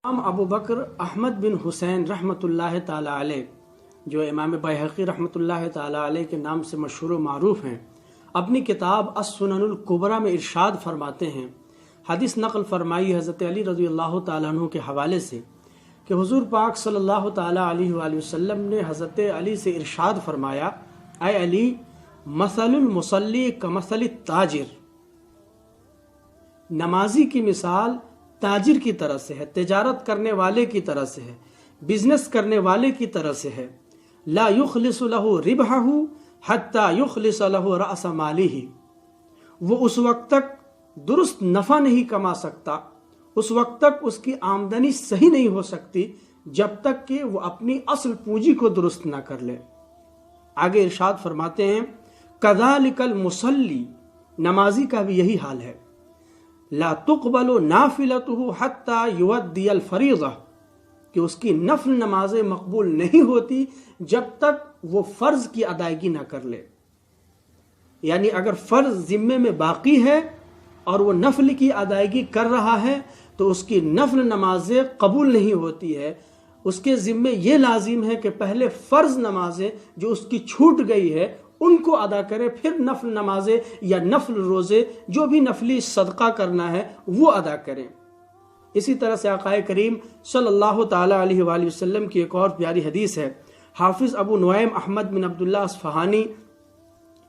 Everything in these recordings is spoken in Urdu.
امام ابو بکر احمد بن حسین رحمۃ اللہ تعالی علیہ، جو امام بیہقی رحمۃ اللہ تعالی علیہ کے نام سے مشہور و معروف ہیں، اپنی کتاب السنن الکبریٰ میں ارشاد فرماتے ہیں، حدیث نقل فرمائی حضرت علی رضی اللہ تعالیٰ عنہ کے حوالے سے کہ حضور پاک صلی اللہ تعالی علیہ وآلہ وسلم نے حضرت علی سے ارشاد فرمایا، اے علی، مثل المصلی کمثل التاجر، نمازی کی مثال تاجر کی طرح سے ہے، تجارت کرنے والے کی طرح سے ہے، بزنس کرنے والے کی طرح سے ہے، لا یخلص له ربحہ حتی یخلص له رأس مالہ، وہ اس وقت تک درست نفع نہیں کما سکتا، اس وقت تک اس کی آمدنی صحیح نہیں ہو سکتی جب تک کہ وہ اپنی اصل پونجی کو درست نہ کر لے۔ آگے ارشاد فرماتے ہیں، کذالک المصلی، نمازی کا بھی یہی حال ہے، لا تقبل نافلته حتی یؤدی الفریضہ، کہ اس کی نفل نمازیں مقبول نہیں ہوتی جب تک وہ فرض کی ادائیگی نہ کر لے۔ یعنی اگر فرض ذمے میں باقی ہے اور وہ نفل کی ادائیگی کر رہا ہے تو اس کی نفل نمازیں قبول نہیں ہوتی ہے۔ اس کے ذمے یہ لازم ہے کہ پہلے فرض نمازیں جو اس کی چھوٹ گئی ہے ان کو ادا کرے، پھر نفل نمازیں یا نفل روزے جو بھی نفلی صدقہ کرنا ہے وہ ادا کریں۔ اسی طرح سے آقا کریم صلی اللہ تعالی علیہ وآلہ وسلم کی ایک اور پیاری حدیث ہے، حافظ ابو نعیم احمد بن عبداللہ اصفہانی،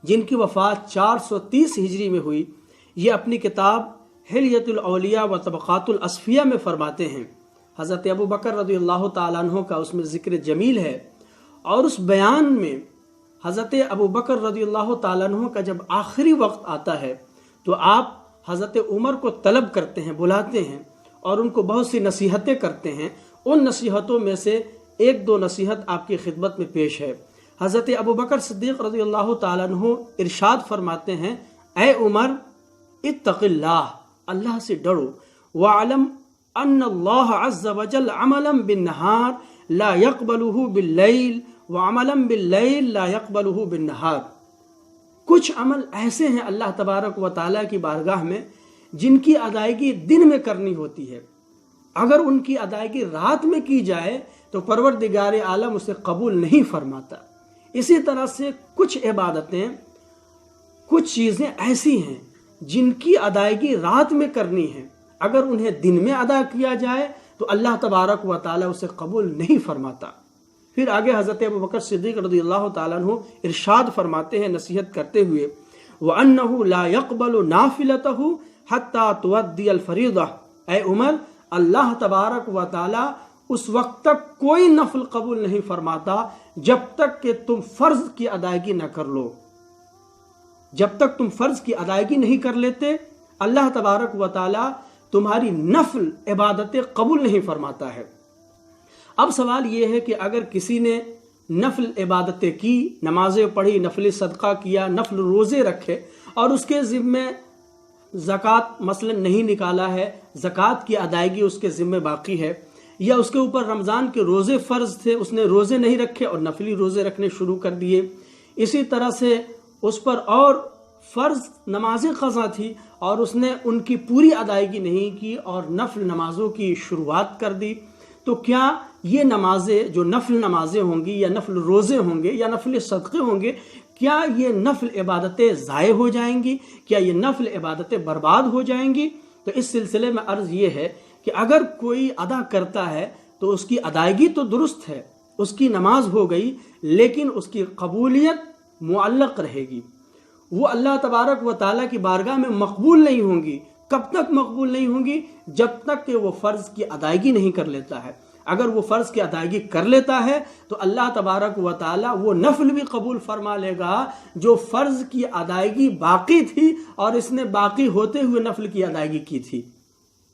جن کی وفات 430 ہجری میں ہوئی، یہ اپنی کتاب حلیۃ الاولیاء و طبقات الاصفیاء میں فرماتے ہیں، حضرت ابو بکر رضی اللہ تعالیٰ عنہ کا اس میں ذکر جمیل ہے، اور اس بیان میں حضرت ابو بکر رضی اللہ تعالیٰ عنہ کا جب آخری وقت آتا ہے تو آپ حضرت عمر کو طلب کرتے ہیں، بلاتے ہیں اور ان کو بہت سی نصیحتیں کرتے ہیں۔ ان نصیحتوں میں سے ایک دو نصیحت آپ کی خدمت میں پیش ہے۔ حضرت ابو بکر صدیق رضی اللہ تعالیٰ عنہ ارشاد فرماتے ہیں، اے عمر، اتق اللہ، اللہ سے ڈرو، وعلم ان اللہ عز وجل عملا بالنہار لا يقبلہ باللیل وعملا باللیل لا يقبلہ بالنہار۔ کچھ عمل ایسے ہیں اللہ تبارک و تعالیٰ کی بارگاہ میں جن کی ادائیگی دن میں کرنی ہوتی ہے، اگر ان کی ادائیگی رات میں کی جائے تو پروردگار عالم اسے قبول نہیں فرماتا۔ اسی طرح سے کچھ عبادتیں، کچھ چیزیں ایسی ہیں جن کی ادائیگی رات میں کرنی ہے، اگر انہیں دن میں ادا کیا جائے تو اللہ تبارک و تعالیٰ اسے قبول نہیں فرماتا۔ پھر آگے حضرت ابو بکر صدیق رضی اللہ تعالیٰ عنہ ارشاد فرماتے ہیں نصیحت کرتے ہوئے، وَأَنَّهُ لَا يَقْبَلُ نَافِلَتَهُ حَتَّى تُؤَدِّيَ الْفَرِيضَةَ، اے عمر، اللہ تبارک و تعالیٰ اس وقت تک کوئی نفل قبول نہیں فرماتا جب تک کہ تم فرض کی ادائیگی نہ کر لو۔ جب تک تم فرض کی ادائیگی نہیں کر لیتے اللہ تبارک و تعالیٰ تمہاری نفل عبادتیں قبول نہیں فرماتا ہے۔ اب سوال یہ ہے کہ اگر کسی نے نفل عبادتیں کی، نمازیں پڑھی، نفل صدقہ کیا، نفل روزے رکھے، اور اس کے ذمے زکوٰۃ مثلا نہیں نکالا ہے، زکوٰۃ کی ادائیگی اس کے ذمے باقی ہے، یا اس کے اوپر رمضان کے روزے فرض تھے، اس نے روزے نہیں رکھے اور نفلی روزے رکھنے شروع کر دیے، اسی طرح سے اس پر اور فرض نمازیں قضا تھی اور اس نے ان کی پوری ادائیگی نہیں کی اور نفل نمازوں کی شروعات کر دی، تو کیا یہ نمازیں جو نفل نمازیں ہوں گی یا نفل روزے ہوں گے یا نفل صدقے ہوں گے، کیا یہ نفل عبادتیں ضائع ہو جائیں گی؟ کیا یہ نفل عبادتیں برباد ہو جائیں گی؟ تو اس سلسلے میں عرض یہ ہے کہ اگر کوئی ادا کرتا ہے تو اس کی ادائیگی تو درست ہے، اس کی نماز ہو گئی، لیکن اس کی قبولیت معلق رہے گی، وہ اللہ تبارک و تعالیٰ کی بارگاہ میں مقبول نہیں ہوں گی۔ کب تک مقبول نہیں ہوں گی؟ جب تک کہ وہ فرض کی ادائیگی نہیں کر لیتا ہے۔ اگر وہ فرض کی ادائیگی کر لیتا ہے تو اللہ تبارک و تعالیٰ وہ نفل بھی قبول فرما لے گا جو فرض کی ادائیگی باقی تھی اور اس نے باقی ہوتے ہوئے نفل کی ادائیگی کی تھی۔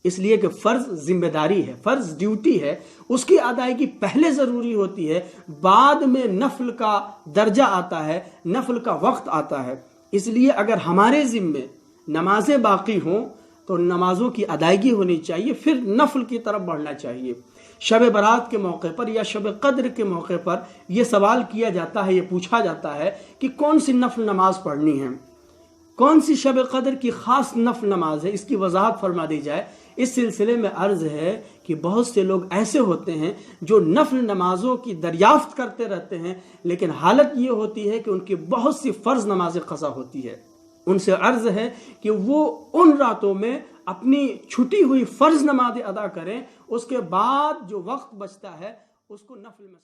اس لیے کہ فرض ذمہ داری ہے، فرض ڈیوٹی ہے، اس کی ادائیگی پہلے ضروری ہوتی ہے، بعد میں نفل کا درجہ آتا ہے، نفل کا وقت آتا ہے۔ اس لیے اگر ہمارے ذمے نمازیں باقی ہوں تو نمازوں کی ادائیگی ہونی چاہیے، پھر نفل کی طرف بڑھنا چاہیے۔ شب برات کے موقع پر یا شب قدر کے موقع پر یہ سوال کیا جاتا ہے، یہ پوچھا جاتا ہے کہ کون سی نفل نماز پڑھنی ہے، کون سی شب قدر کی خاص نفل نماز ہے، اس کی وضاحت فرما دی جائے۔ اس سلسلے میں عرض ہے کہ بہت سے لوگ ایسے ہوتے ہیں جو نفل نمازوں کی دریافت کرتے رہتے ہیں، لیکن حالت یہ ہوتی ہے کہ ان کی بہت سی فرض نمازیں قضا ہوتی ہے۔ ان سے عرض ہے کہ وہ ان راتوں میں اپنی چھٹی ہوئی فرض نمازیں ادا کریں، اس کے بعد جو وقت بچتا ہے اس کو نفل میں